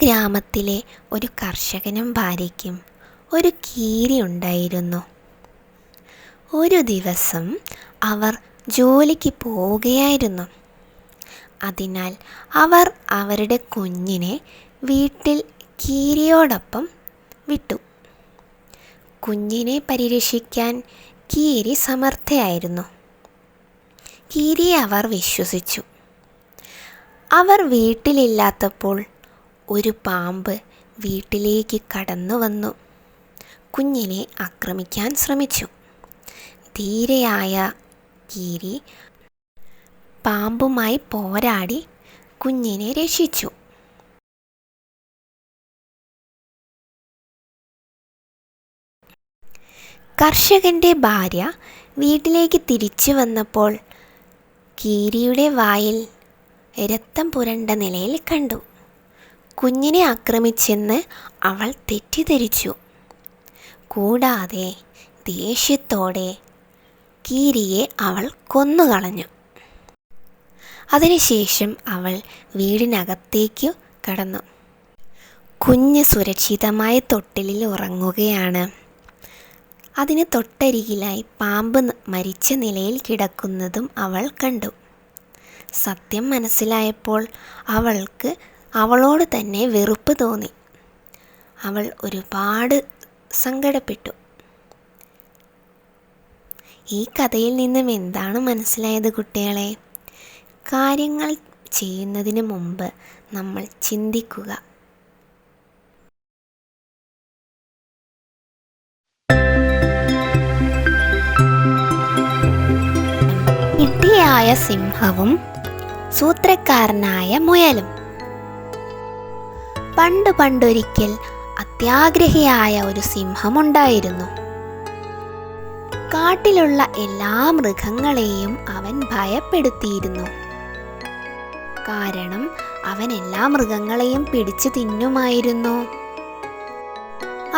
ഗ്രാമത്തിലെ ഒരു കർഷകനും ഭാര്യയ്ക്കും ഒരു കീരി ഉണ്ടായിരുന്നു. ഒരു ദിവസം അവർ ജോലിക്ക് പോവുകയായിരുന്നു. അതിനാൽ അവർ അവരുടെ കുഞ്ഞിനെ വീട്ടിൽ കീരിയോടൊപ്പം വിട്ടു. കുഞ്ഞിനെ പരിരക്ഷിക്കാൻ കീരി സമർത്ഥയായിരുന്നു. കീരിയെ അവർ വിശ്വസിച്ചു. അവർ വീട്ടിലില്ലാത്തപ്പോൾ ഒരു പാമ്പ് വീട്ടിലേക്ക് കടന്നു വന്നു കുഞ്ഞിനെ ആക്രമിക്കാൻ ശ്രമിച്ചു. ധീരയായ കീരി പാമ്പുമായി പോരാടി കുഞ്ഞിനെ രക്ഷിച്ചു. കർഷകൻ്റെ ഭാര്യ വീട്ടിലേക്ക് തിരിച്ചു വന്നപ്പോൾ കീരിയുടെ വായിൽ രക്തം പുരണ്ട നിലയിൽ കണ്ടു. കുഞ്ഞിനെ ആക്രമിച്ചെന്ന് അവൾ തെറ്റിദ്ധരിച്ചു. കൂടാതെ ദേഷ്യത്തോടെ കീരിയെ അവൾ കൊന്നുകളഞ്ഞു. അതിനുശേഷം അവൾ വീടിനകത്തേക്കു കടന്നു. കുഞ്ഞ് സുരക്ഷിതമായ തൊട്ടിലിൽ ഉറങ്ങുകയാണ്. അതിന് തൊട്ടരികിലായി പാമ്പ് മരിച്ച നിലയിൽ കിടക്കുന്നതും അവൾ കണ്ടു. സത്യം മനസ്സിലായപ്പോൾ അവൾക്ക് അവളോട് തന്നെ വെറുപ്പ് തോന്നി. അവൾ ഒരുപാട് സങ്കടപ്പെട്ടു. ഈ കഥയിൽ നിന്നും എന്താണ് മനസ്സിലായത് കുട്ടികളെ? കാര്യങ്ങൾ ചെയ്യുന്നതിന് മുമ്പ് നമ്മൾ ചിന്തിക്കുക. വിഡ്ഢിയായ സിംഹവും സൂത്രക്കാരനായ മുയലും. പണ്ടൊരിക്കൽ അത്യാഗ്രഹിയായ ഒരു സിംഹമുണ്ടായിരുന്നു. കാട്ടിലുള്ള എല്ലാ മൃഗങ്ങളെയും അവൻ ഭയപ്പെടുത്തിയിരുന്നു. കാരണം അവൻ എല്ലാ മൃഗങ്ങളെയും പിടിച്ചു തിന്നുമായിരുന്നു.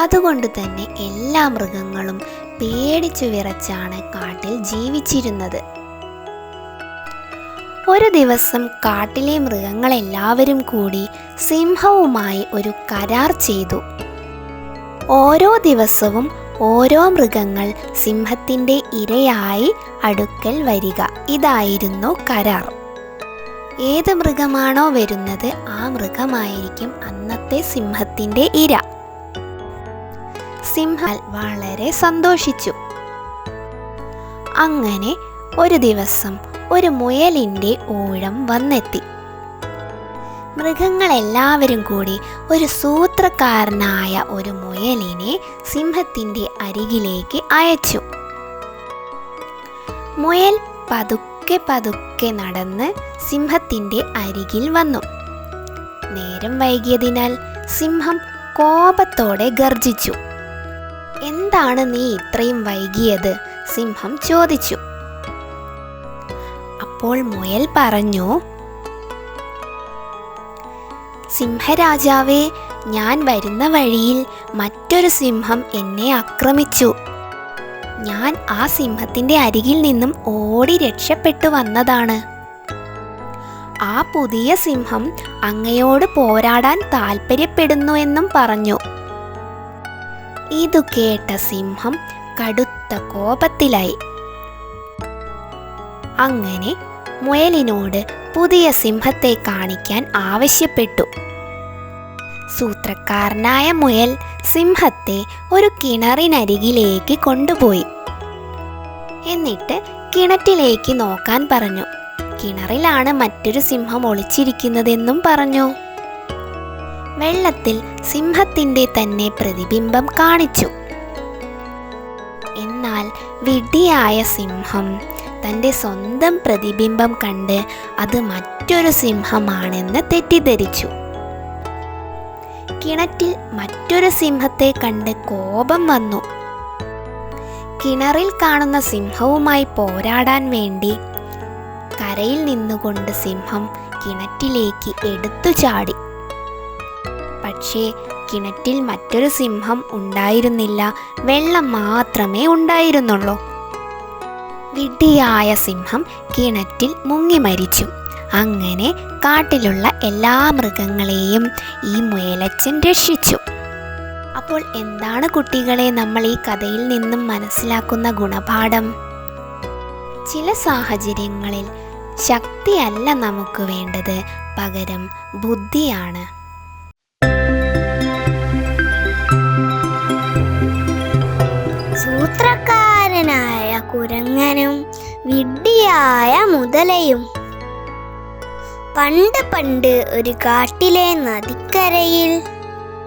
അതുകൊണ്ട് തന്നെ എല്ലാ മൃഗങ്ങളും പേടിച്ചു വിറച്ചാണ് കാട്ടിൽ ജീവിച്ചിരുന്നത്. ഒരു ദിവസം കാട്ടിലെ മൃഗങ്ങളെല്ലാവരും കൂടി സിംഹവുമായി ഒരു കരാർ ചെയ്തു. ഓരോ ദിവസവും ഓരോ മൃഗങ്ങൾ സിംഹത്തിൻ്റെ ഇരയായി അടുക്കൽ വരിക. ഇതായിരുന്നു കരാർ. ഏത് മൃഗമാണോ വരുന്നത് ആ മൃഗമായിരിക്കും അന്നത്തെ സിംഹത്തിൻ്റെ ഇര. സിംഹം വളരെ സന്തോഷിച്ചു. അങ്ങനെ ഒരു ദിവസം ഒരു മുയലിൻ്റെ ഊഴം വന്നെത്തി. മൃഗങ്ങളെല്ലാവരും കൂടി ഒരു സൂത്രക്കാരനായ ഒരു മുയലിനെ സിംഹത്തിൻ്റെ അരികിലേക്ക് അയച്ചു. മുയൽ പതുക്കെ നടന്ന് സിംഹത്തിൻ്റെ അരികിൽ വന്നു. നേരം വൈകിയതിനാൽ സിംഹം കോപത്തോടെ ഗർജിച്ചു. എന്താണ് നീ ഇത്രയും വൈകിയത്? സിംഹം ചോദിച്ചു. അപ്പോൾ മുയൽ പറഞ്ഞു, സിംഹരാജാവേ, ഞാൻ വരുന്ന വഴിയിൽ മറ്റൊരു സിംഹം എന്നെ ആക്രമിച്ചു. ഞാൻ ആ സിംഹത്തിൻ്റെ അരികിൽ നിന്നും ഓടി രക്ഷപ്പെട്ടു വന്നതാണ്. ആ പുതിയ സിംഹം അങ്ങയോട് പോരാടാൻ താൽപ്പര്യപ്പെടുന്നുവെന്നും പറഞ്ഞു. ഇതു കേട്ട സിംഹം കടുത്ത കോപത്തിലായി. അങ്ങനെ മുയലിനോട് പുതിയ സിംഹത്തെ കാണിക്കാൻ ആവശ്യപ്പെട്ടു. സൂത്രക്കാരനായ മുയൽ സിംഹത്തെ ഒരു കിണറിനരികിലേക്ക് കൊണ്ടുപോയി. എന്നിട്ട് കിണറ്റിലേക്ക് നോക്കാൻ പറഞ്ഞു. കിണറിലാണ് മറ്റൊരു സിംഹം ഒളിച്ചിരിക്കുന്നതെന്നും പറഞ്ഞു. വെള്ളത്തിൽ സിംഹത്തിൻ്റെ തന്നെ പ്രതിബിംബം കാണിച്ചു. എന്നാൽ വിഡ്ഢിയായ സിംഹം തൻ്റെ സ്വന്തം പ്രതിബിംബം കണ്ട് അത് മറ്റൊരു സിംഹമാണെന്ന് തെറ്റിദ്ധരിച്ചു. കിണറ്റിൽ മറ്റൊരു സിംഹത്തെ കണ്ട് കോപം വന്നു. കിണറിൽ കാണുന്ന സിംഹവുമായി പോരാടാൻ വേണ്ടി കരയിൽ നിന്നുകൊണ്ട് സിംഹം കിണറ്റിലേക്ക് എടുത്തു ചാടി. പക്ഷേ കിണറ്റിൽ മറ്റൊരു സിംഹം ഉണ്ടായിരുന്നില്ല. വെള്ളം മാത്രമേ ഉണ്ടായിരുന്നുള്ളൂ. വിഡ്ഢിയായ സിംഹം കിണറ്റിൽ മുങ്ങി മരിച്ചു. അങ്ങനെ കാട്ടിലുള്ള എല്ലാ മൃഗങ്ങളെയും ഈ മുയലച്ചൻ രക്ഷിച്ചു. അപ്പോൾ എന്താണ് കുട്ടികളെ നമ്മൾ ഈ കഥയിൽ നിന്നും മനസ്സിലാക്കുന്ന ഗുണപാഠം? ചില സാഹചര്യങ്ങളിൽ ശക്തിയല്ല നമുക്ക് വേണ്ടത്, പകരം ബുദ്ധിയാണ്. സൂത്രക്കാരനായ കുരങ്ങനും വിഡ്ഢിയായ മുതലയും. പണ്ട് ഒരു കാട്ടിലെ നദിക്കരയിൽ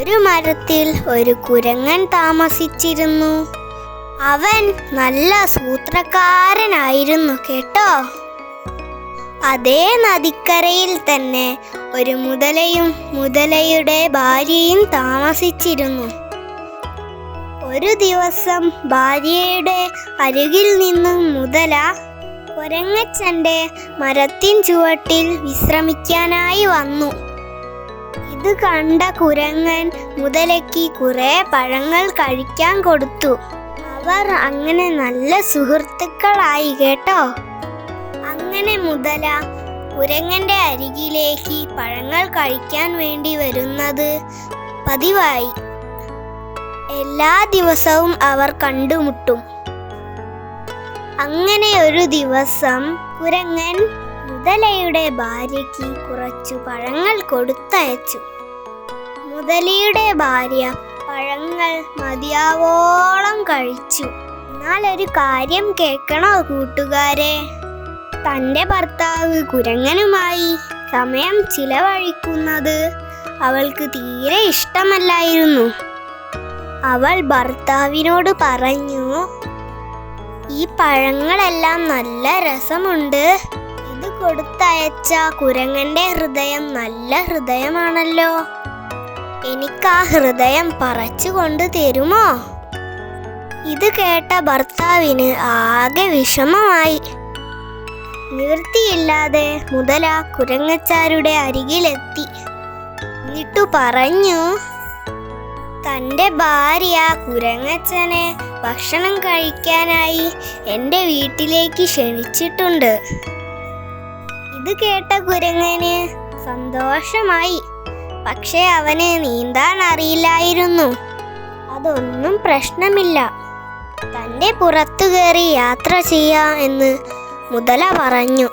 ഒരു മരത്തിൽ ഒരു കുരങ്ങൻ താമസിച്ചിരുന്നു. അവൻ നല്ല സൂത്രക്കാരനായിരുന്നു കേട്ടോ. അതേ നദിക്കരയിൽ തന്നെ ഒരു മുതലയും മുതലയുടെ ഭാര്യയും താമസിച്ചിരുന്നു. ഒരു ദിവസം ഭാര്യയുടെ അരികിൽ നിന്നും മുതല കുരങ്ങച്ചന്റെ മരത്തിൻ ചുവട്ടിൽ വിശ്രമിക്കാനായി വന്നു. ഇത് കണ്ട കുരങ്ങൻ മുതലയ്ക്ക് കുറെ പഴങ്ങൾ കഴിക്കാൻ കൊടുത്തു. അവർ അങ്ങനെ നല്ല സുഹൃത്തുക്കളായി കേട്ടോ. അങ്ങനെ മുതല കുരങ്ങന്റെ അരികിലേക്ക് പഴങ്ങൾ കഴിക്കാൻ വേണ്ടി വരുന്നത് പതിവായി. എല്ലാ ദിവസവും അവർ കണ്ടുമുട്ടും. അങ്ങനെ ഒരു ദിവസം കുരങ്ങൻ മുതലയുടെ ഭാര്യയ്ക്ക് കുറച്ചു പഴങ്ങൾ കൊടുത്തയച്ചു. മുതലയുടെ ഭാര്യ പഴങ്ങൾ മതിയാവോളം കഴിച്ചു. എന്നാൽ ഒരു കാര്യം കേൾക്കണോ കൂട്ടുകാരെ? തൻ്റെ ഭർത്താവ് കുരങ്ങനുമായി സമയം ചിലവഴിക്കുന്നത് അവൾക്ക് തീരെ ഇഷ്ടമല്ലായിരുന്നു. അവൾ ഭർത്താവിനോട് പറഞ്ഞു, ഈ പഴങ്ങളെല്ലാം നല്ല രസമുണ്ട്. ഇത് കൊടുത്തയച്ച കുരങ്ങന്റെ ഹൃദയം നല്ല ഹൃദയമാണല്ലോ. എനിക്ക് ആ ഹൃദയം പറിച്ചു കൊണ്ട് തരുമോ? ഇത് കേട്ട ഭർത്താവിന് ആകെ വിഷമമായി. നിവൃത്തിയില്ലാതെ മുതല കുരങ്ങച്ചാരുടെ അരികിലെത്തി. എന്നിട്ടു പറഞ്ഞു, തൻ്റെ ഭാര്യ കുരങ്ങച്ചനെ ഭക്ഷണം കഴിക്കാനായി എൻ്റെ വീട്ടിലേക്ക് ക്ഷണിച്ചിട്ടുണ്ട്. ഇത് കേട്ട കുരങ്ങന് സന്തോഷമായി. പക്ഷെ അവന് നീന്താൻ അറിയില്ലായിരുന്നു. അതൊന്നും പ്രശ്നമില്ല, തൻ്റെ പുറത്തു കയറി യാത്ര ചെയ്യാം എന്ന് മുതല പറഞ്ഞു.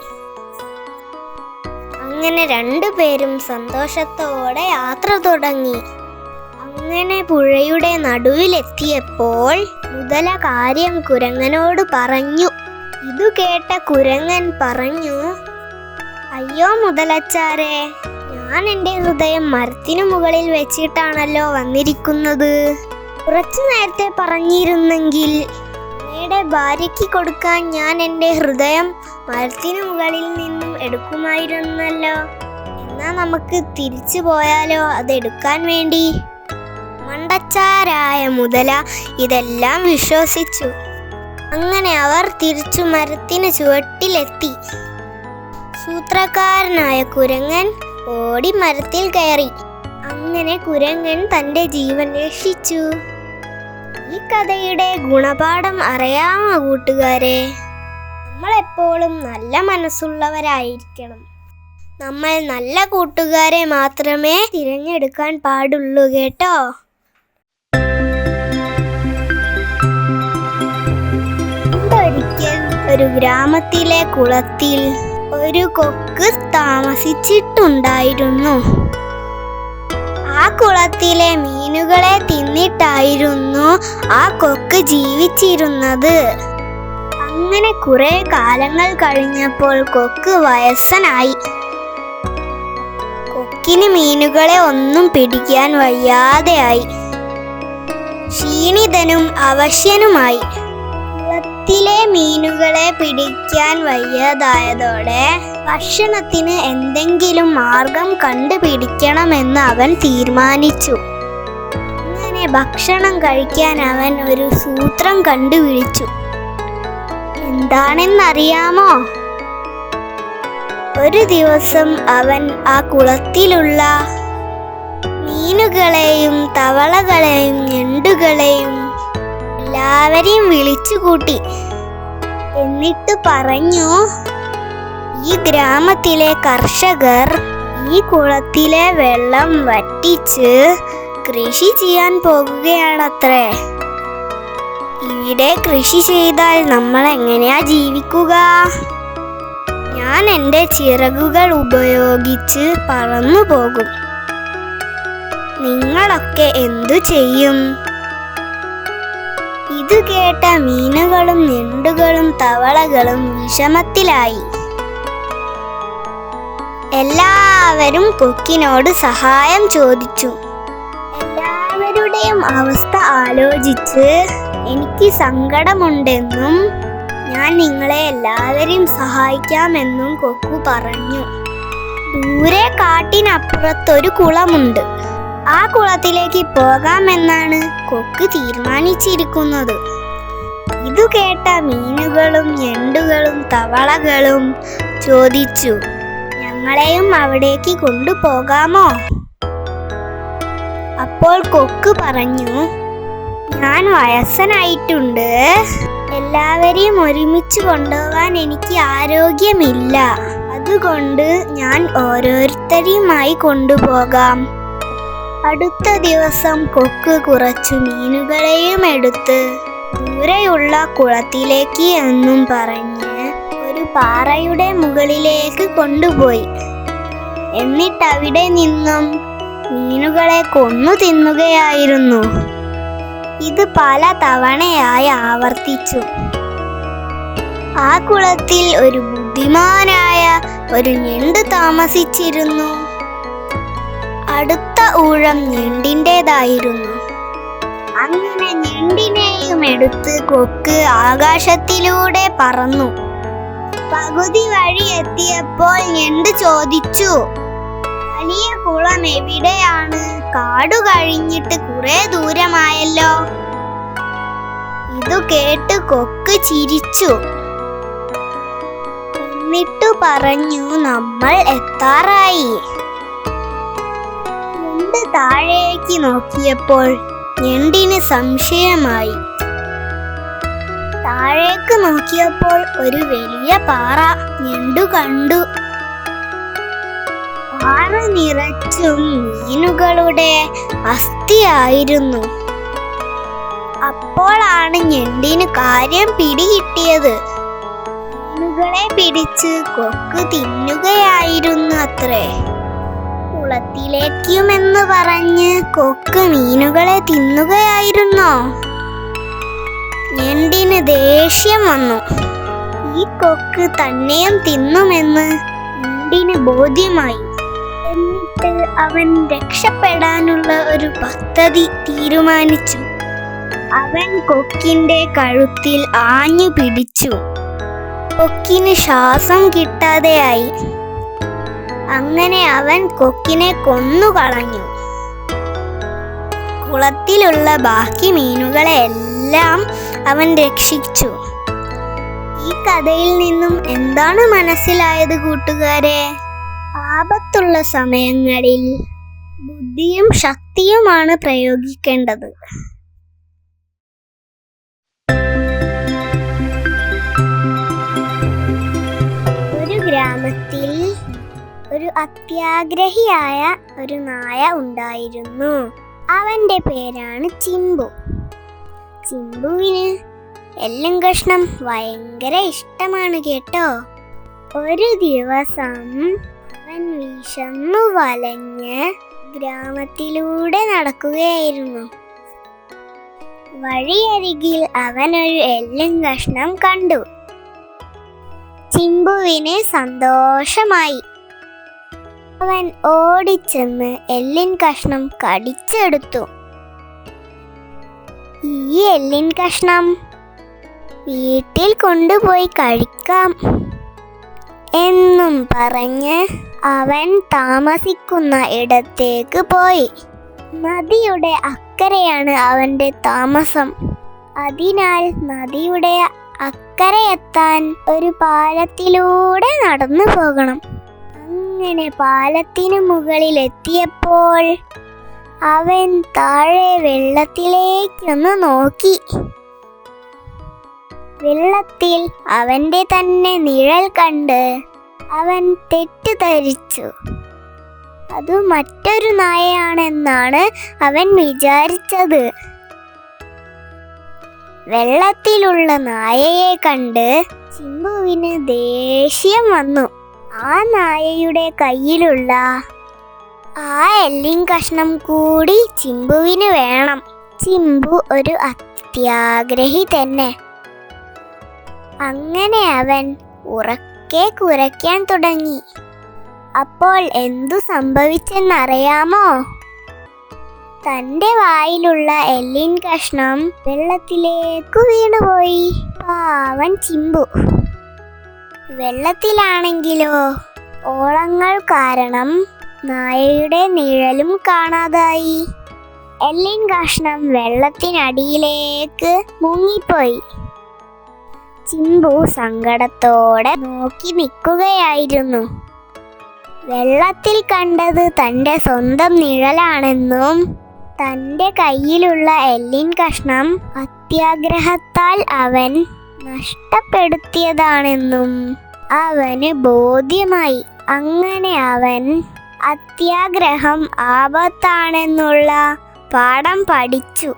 അങ്ങനെ രണ്ടുപേരും സന്തോഷത്തോടെ യാത്ര തുടങ്ങി. അങ്ങനെ പുഴയുടെ നടുവിലെത്തിയപ്പോൾ മുതല കാര്യം കുരങ്ങനോട് പറഞ്ഞു. ഇതു കേട്ട കുരങ്ങൻ പറഞ്ഞു, അയ്യോ മുതലച്ചാരെ, ഞാൻ എൻ്റെ ഹൃദയം മരത്തിനു മുകളിൽ വെച്ചിട്ടാണല്ലോ വന്നിരിക്കുന്നത്. കുറച്ചു നേരത്തെ പറഞ്ഞിരുന്നെങ്കിൽ അങ്ങയുടെ ഭാര്യയ്ക്ക് കൊടുക്കാൻ ഞാൻ എൻ്റെ ഹൃദയം മരത്തിനു മുകളിൽ നിന്നും എടുക്കുമായിരുന്നല്ലോ. എന്നാ നമുക്ക് തിരിച്ചു പോയാലോ അതെടുക്കാൻ വേണ്ടി? മണ്ടച്ചാരായ മുതല ഇതെല്ലാം വിശ്വസിച്ചു. അങ്ങനെ അവർ തിരിച്ചു മരത്തിന് ചുവട്ടിലെത്തി. സൂത്രക്കാരനായ കുരങ്ങൻ ഓടി മരത്തിൽ കയറി. അങ്ങനെ കുരങ്ങൻ തൻ്റെ ജീവൻ രക്ഷിച്ചു. ഈ കഥയുടെ ഗുണപാഠം അറിയാമോ കൂട്ടുകാരെ? നമ്മളെപ്പോഴും നല്ല മനസ്സുള്ളവരായിരിക്കണം. നമ്മൾ നല്ല കൂട്ടുകാരെ മാത്രമേ തിരഞ്ഞെടുക്കാൻ പാടുള്ളൂ കേട്ടോ. ഒരിക്കൽ ഒരു ഗ്രാമത്തിലെ കുളത്തിൽ ഒരു കൊക്ക് താമസിച്ചിട്ടുണ്ടായിരുന്നു. ആ കുളത്തിലെ മീനുകളെ തിന്നിട്ടായിരുന്നു ആ കൊക്ക് ജീവിച്ചിരുന്നത്. അങ്ങനെ കുറെ കാലങ്ങൾ കഴിഞ്ഞപ്പോൾ കൊക്ക് വയസ്സനായി. കൊക്കിന് മീനുകളെ ഒന്നും പിടിക്കാൻ വയ്യാതെയായി. ക്ഷീണിതനും അവശനുമായി. കുളത്തിലെ മീനുകളെ പിടിക്കാൻ വയ്യാതായതോടെ ഭക്ഷണത്തിന് എന്തെങ്കിലും മാർഗം കണ്ടുപിടിക്കണമെന്ന് അവൻ തീരുമാനിച്ചു. അങ്ങനെ ഭക്ഷണം കഴിക്കാൻ അവൻ ഒരു സൂത്രം കണ്ടുപിടിച്ചു. എന്താണെന്നറിയാമോ? ഒരു ദിവസം അവൻ ആ കുളത്തിലുള്ള മീനുകളെയും തവളകളെയും ഞണ്ടുകളെയും എല്ലാവരെയും വിളിച്ചുകൂട്ടി. എന്നിട്ട് പറഞ്ഞു, ഈ ഗ്രാമത്തിലെ കർഷകർ ഈ കുളത്തിലെ വെള്ളം വറ്റിച്ച് കൃഷി ചെയ്യാൻ പോകുകയാണത്രേ. ഇവിടെ കൃഷി ചെയ്താൽ നമ്മൾ എങ്ങനെയാ ജീവിക്കുക? ഞാൻ എൻ്റെ ചിറകുകൾ ഉപയോഗിച്ച് പറന്നു പോകും. നിങ്ങളൊക്കെ എന്തു ചെയ്യും? ഇത് കേട്ട മീനുകളും ഞണ്ടുകളും തവളകളും വിഷമത്തിലായി. എല്ലാവരും കൊക്കിനോട് സഹായം ചോദിച്ചു. എല്ലാവരുടെയും അവസ്ഥ ആലോചിച്ച് എനിക്ക് സങ്കടമുണ്ടെന്നും ഞാൻ നിങ്ങളെ എല്ലാവരെയും സഹായിക്കാമെന്നും കൊക്കു പറഞ്ഞു. ദൂരെ കാട്ടിനപ്പുറത്തൊരു കുളമുണ്ട്. ആ കുളത്തിലേക്ക് പോകാമെന്നാണ് കൊക്ക് തീരുമാനിച്ചിരിക്കുന്നത്. ഇതു കേട്ട മീനുകളും ഞണ്ടുകളും തവളകളും ചോദിച്ചു, ഞങ്ങളെയും അവിടേക്ക് കൊണ്ടുപോകാമോ? അപ്പോൾ കൊക്ക് പറഞ്ഞു, ഞാൻ വയസ്സനായിട്ടുണ്ട്. എല്ലാവരെയും ഒരുമിച്ച് കൊണ്ടുപോകാൻ എനിക്ക് ആരോഗ്യമില്ല. അതുകൊണ്ട് ഞാൻ ഓരോരുത്തരെയുമായി കൊണ്ടുപോകാം. അടുത്ത ദിവസം കൊക്ക് കുറച്ചു മീനുകളെയും എടുത്ത് ദൂരെയുള്ള കുളത്തിലേക്ക് എന്നും പറഞ്ഞ് ഒരു പാറയുടെ മുകളിലേക്ക് കൊണ്ടുപോയി. എന്നിട്ട് അവിടെ നിന്നും മീനുകളെ കൊന്നു തിന്നുകയായിരുന്നു. ഇത് പല തവണയായി ആവർത്തിച്ചു. ആ കുളത്തിൽ ഒരു ബുദ്ധിമാനായ ഒരു ഞണ്ട് താമസിച്ചിരുന്നു. അടുത്ത ഊഴം ഞണ്ടിൻ്റെതായിരുന്നു. അങ്ങനെ ഞണ്ടിനെയും എടുത്ത് കൊക്ക് ആകാശത്തിലൂടെ പറന്നു. പകുതി വഴി എത്തിയപ്പോൾ ഞണ്ട് ചോദിച്ചു, വലിയ കുളം എവിടെയാണ്? കാടു കഴിഞ്ഞിട്ട് കുറെ ദൂരമായല്ലോ. ഇതു കേട്ട് കൊക്ക് ചിരിച്ചു. എന്നിട്ടു പറഞ്ഞു, നമ്മൾ എത്താറായി. ഞണ്ട് താഴേക്ക് നോക്കിയപ്പോൾ ഞണ്ടിന് സംശയമായി. താഴേക്ക് നോക്കിയപ്പോൾ ഒരു വലിയ പാറ ഞണ്ടു കണ്ടു. പാറ നിറച്ചും മീനുകളുടെ അസ്ഥിയായിരുന്നു. അപ്പോഴാണ് ഞണ്ടിന് കാര്യം പിടികിട്ടിയത്. മീനുകളെ പിടിച്ച് കൊക്ക് തിന്നുകയായിരുന്നു അത്രേ. കുളത്തിലേക്കുമെന്ന് പറഞ്ഞ് കൊക്ക് മീനുകളെ തിന്നുകയായിരുന്നോ? ഞണ്ടിന് ദേഷ്യം വന്നു. ഈ കൊക്ക് തന്നെയും തിന്നുമെന്ന് ഞണ്ടിന് ബോധ്യമായി. എന്നിട്ട് അവൻ രക്ഷപ്പെടാനുള്ള ഒരു പദ്ധതി തീരുമാനിച്ചു. അവൻ കൊക്കിന്റെ കഴുത്തിൽ ആഞ്ഞു പിടിച്ചു. കൊക്കിന് ശ്വാസം കിട്ടാതെയായി. അങ്ങനെ അവൻ കൊക്കിനെ കൊന്നുകളഞ്ഞു. കുളത്തിലുള്ള ബാക്കി മീനുകളെ എല്ലാം അവൻ രക്ഷിച്ചു. ഈ കഥയിൽ നിന്നും എന്താണ് മനസ്സിലായത് കൂട്ടുകാരെ? ആപത്തുള്ള സമയങ്ങളിൽ ബുദ്ധിയും ശക്തിയുമാണ് പ്രയോഗിക്കേണ്ടത്. ഒരു ഗ്രാമത്തിൽ ഒരു അത്യാഗ്രഹിയായ ഒരു നായ ഉണ്ടായിരുന്നു. അവന്റെ പേരാണ് ചിമ്പു. ചിമ്പുവിന് എല്ലും കഷ്ണം ഭയങ്കര ഇഷ്ടമാണ് കേട്ടോ. ഒരു ദിവസം അവൻ വിശന്നു വലഞ്ഞ് ഗ്രാമത്തിലൂടെ നടക്കുകയായിരുന്നു. വഴിയരികിൽ അവനൊരു എല്ലും കഷ്ണം കണ്ടു. ചിമ്പുവിന് സന്തോഷമായി. അവൻ ഓടിച്ചെന്ന് എല്ലിൻ കഷ്ണം കടിച്ചെടുത്തു. ഈ എല്ലിൻ കഷ്ണം വീട്ടിൽ കൊണ്ടുപോയി കഴിക്കാം എന്നും പറഞ്ഞ് അവൻ താമസിക്കുന്ന ഇടത്തേക്ക് പോയി. നദിയുടെ അക്കരെയാണ് അവന്റെ താമസം. അതിനാൽ നദിയുടെ അക്കരയെത്താൻ ഒരു പാലത്തിലൂടെ നടന്നു പോകണം. അങ്ങനെ പാലത്തിനു മുകളിൽ എത്തിയപ്പോൾ അവൻ താഴെ വെള്ളത്തിലേക്കൊന്ന് നോക്കി. വെള്ളത്തിൽ അവന്റെ തന്നെ നിഴൽ കണ്ട് അവൻ തെറ്റിദ്ധരിച്ചു. അത് മറ്റൊരു നായയാണെന്നാണ് അവൻ വിചാരിച്ചത്. വെള്ളത്തിലുള്ള നായയെ കണ്ട് ചിമ്പുവിന് ദേഷ്യം വന്നു. ആ നായയുടെ കയ്യിലുള്ള ആ എല്ലിൻ കഷ്ണം കൂടി ചിമ്പുവിന് വേണം. ചിമ്പു ഒരു അത്യാഗ്രഹി തന്നെ. അങ്ങനെ അവൻ ഉറക്കെ കുരയ്ക്കാൻ തുടങ്ങി. അപ്പോൾ എന്തു സംഭവിച്ചെന്നറിയാമോ? തൻ്റെ വായിലുള്ള എല്ലിൻ കഷ്ണം വെള്ളത്തിലേക്ക് വീണുപോയി. പാവൻ ചിമ്പു. വെള്ളത്തിലാണെങ്കിലോ ഓളങ്ങൾ കാരണം നായയുടെ നിഴലും കാണാതായി. എല്ലിൻ കഷ്ണം വെള്ളത്തിനടിയിലേക്ക് മുങ്ങിപ്പോയി. ചിമ്പു സങ്കടത്തോടെ നോക്കി നിൽക്കുകയായിരുന്നു. വെള്ളത്തിൽ കണ്ടത് തൻ്റെ സ്വന്തം നിഴലാണെന്നും തൻ്റെ കയ്യിലുള്ള എല്ലിൻ കഷ്ണം അത്യാഗ്രഹത്താൽ അവൻ നഷ്ടപ്പെടുത്തിയതാണെന്നും അവന് ബോധ്യമായി. അങ്ങനെ അവൻ അത്യാഗ്രഹം ആപത്താണെന്നുള്ള പാഠം പഠിച്ചു.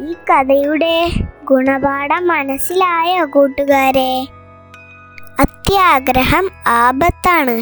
ഈ കഥയുടെ ഗുണപാഠം മനസ്സിലായോ കൂട്ടുകാരെ? അത്യാഗ്രഹം ആപത്താണ്.